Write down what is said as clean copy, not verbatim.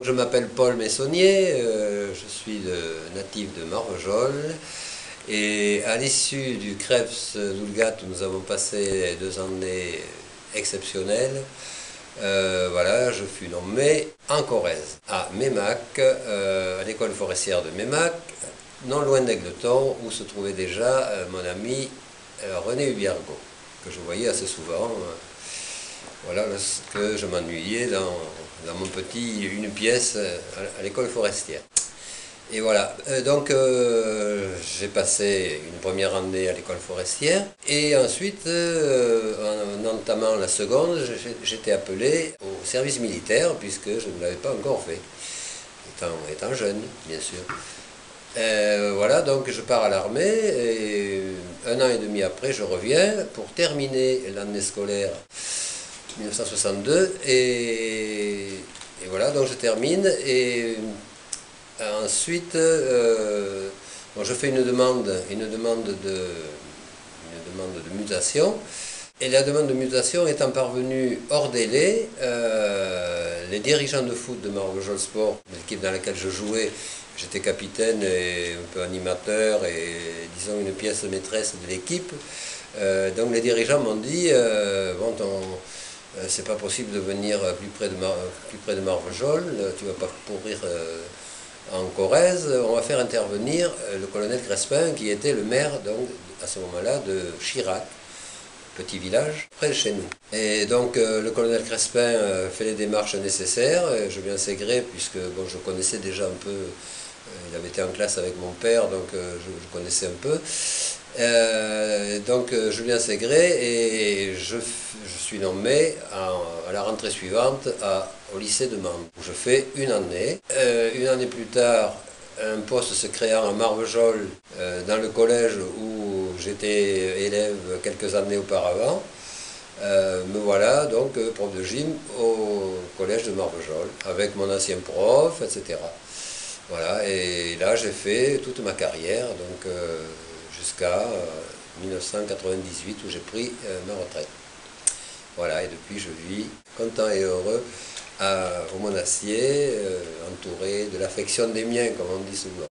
Je m'appelle Paul Messonnier, je suis natif de Marvejols et à l'issue du Krebs d'Oulgat où nous avons passé 2 années exceptionnelles, voilà, je fus nommé en Corrèze, à Meymac, à l'école forestière de Meymac, non loin d'Aigleton, où se trouvait déjà mon ami René Hubiergo, que je voyais assez souvent. Voilà, lorsque je m'ennuyais dans mon petit une pièce à l'école forestière. Et voilà, donc j'ai passé une première année à l'école forestière et ensuite, en entamant la seconde, j'étais appelé au service militaire puisque je ne l'avais pas encore fait, étant jeune, bien sûr. Voilà, donc je pars à l'armée et 1 an et demi après, je reviens pour terminer l'année scolaire 1962 et voilà, donc je termine et ensuite bon, je fais une demande de mutation et la demande de mutation étant parvenue hors délai, les dirigeants de foot de Marvejols Sport, l'équipe dans laquelle je jouais, j'étais capitaine et un peu animateur et disons une pièce maîtresse de l'équipe, donc les dirigeants m'ont dit bon, c'est pas possible de venir plus près de Marvejols, tu vas pas pourrir en Corrèze, on va faire intervenir le colonel Crespin qui était le maire donc, à ce moment-là de Chirac, petit village près de chez nous. Et donc le colonel Crespin fait les démarches nécessaires, je viens Ségré puisque bon, je connaissais déjà un peu, il avait été en classe avec mon père donc je connaissais un peu. Donc Julien Ségré et je suis nommé à la rentrée suivante au lycée de Mende où je fais une année. Une année plus tard, un poste se créant à Marvejols dans le collège où j'étais élève quelques années auparavant. Me voilà donc prof de gym au collège de Marvejols avec mon ancien prof, etc. Voilà, et là j'ai fait toute ma carrière, donc jusqu'à 1998 où j'ai pris ma retraite. Voilà, et depuis je vis content et heureux au Monastier, entouré de l'affection des miens, comme on dit souvent.